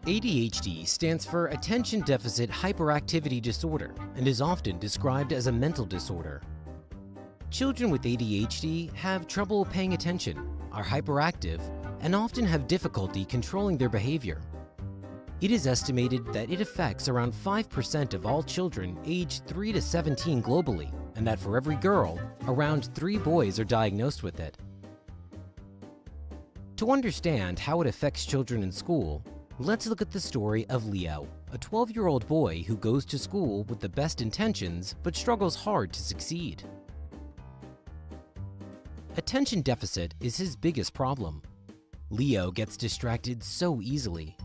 ADHD stands for Attention Deficit Hyperactivity Disorder and is often described as a mental disorder. Children with ADHD have trouble paying attention, are hyperactive, and often have difficulty controlling their behavior. It is estimated that it affects around 5% of all children aged 3 to 17 globally, and that for every girl, around 3 boys are diagnosed with it. To understand how it affects children in school, let's look at the story of Leo, a 12-year-old boy who goes to school with the best intentions but struggles hard to succeed. Attention deficit is his biggest problem. Leo gets distracted so easily.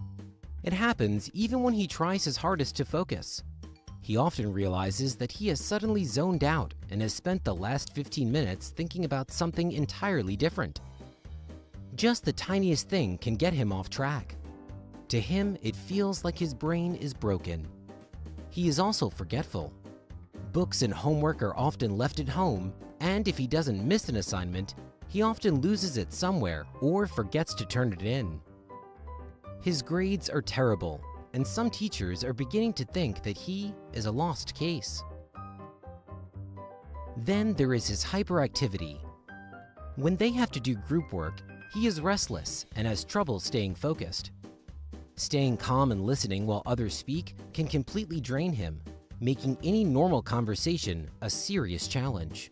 It happens even when he tries his hardest to focus. He often realizes that he has suddenly zoned out and has spent the last 15 minutes thinking about something entirely different. Just the tiniest thing can get him off track. To him, it feels like his brain is broken. He is also forgetful. Books and homework are often left at home, and if he doesn't miss an assignment, he often loses it somewhere or forgets to turn it in. His grades are terrible, and some teachers are beginning to think that he is a lost case. Then there is his hyperactivity. When they have to do group work, he is restless and has trouble staying focused. Staying calm and listening while others speak can completely drain him, making any normal conversation a serious challenge.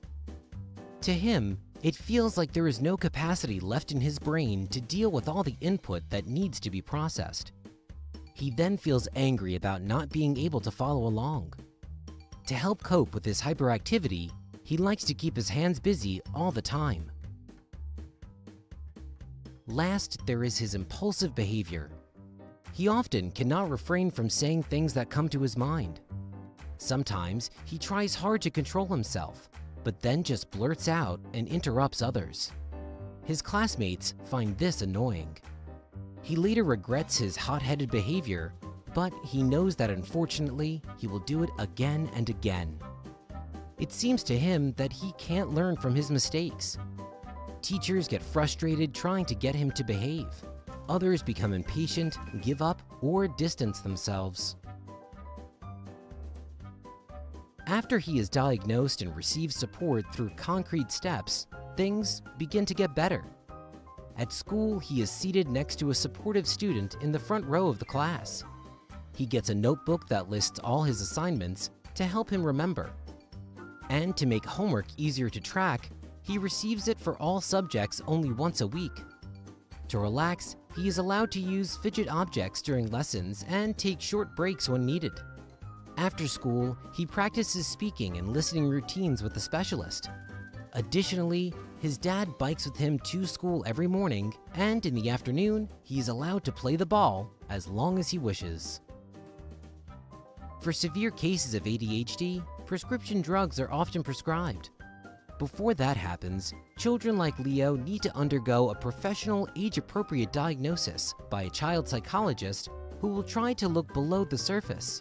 To him, it feels like there is no capacity left in his brain to deal with all the input that needs to be processed. He then feels angry about not being able to follow along. To help cope with his hyperactivity, he likes to keep his hands busy all the time. Last, there is his impulsive behavior. He often cannot refrain from saying things that come to his mind. Sometimes he tries hard to control himself, but then just blurts out and interrupts others. His classmates find this annoying. He later regrets his hot-headed behavior, but he knows that unfortunately, he will do it again and again. It seems to him that he can't learn from his mistakes. Teachers get frustrated trying to get him to behave. Others become impatient, give up, or distance themselves. After he is diagnosed and receives support through concrete steps, things begin to get better. At school, he is seated next to a supportive student in the front row of the class. He gets a notebook that lists all his assignments to help him remember. And to make homework easier to track, he receives it for all subjects only once a week. To relax, he is allowed to use fidget objects during lessons and take short breaks when needed. After school, he practices speaking and listening routines with a specialist. Additionally, his dad bikes with him to school every morning, and in the afternoon, he is allowed to play the ball as long as he wishes. For severe cases of ADHD, prescription drugs are often prescribed. Before that happens, children like Leo need to undergo a professional, age-appropriate diagnosis by a child psychologist who will try to look below the surface.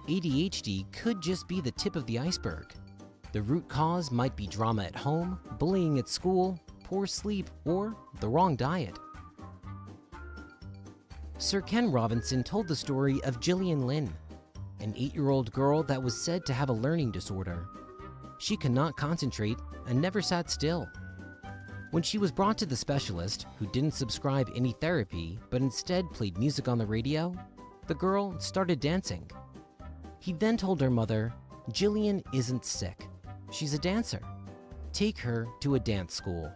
ADHD could just be the tip of the iceberg. The root cause might be drama at home, bullying at school, poor sleep, or the wrong diet. Sir Ken Robinson told the story of Gillian Lynn, an 8-year-old girl that was said to have a learning disorder. She could not concentrate and never sat still. When she was brought to the specialist, who didn't subscribe any therapy but instead played music on the radio, the girl started dancing. He then told her mother, "Gillian isn't sick. She's a dancer. Take her to a dance school."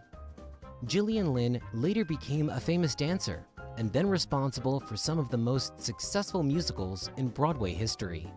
Gillian Lynn later became a famous dancer and then responsible for some of the most successful musicals in Broadway history.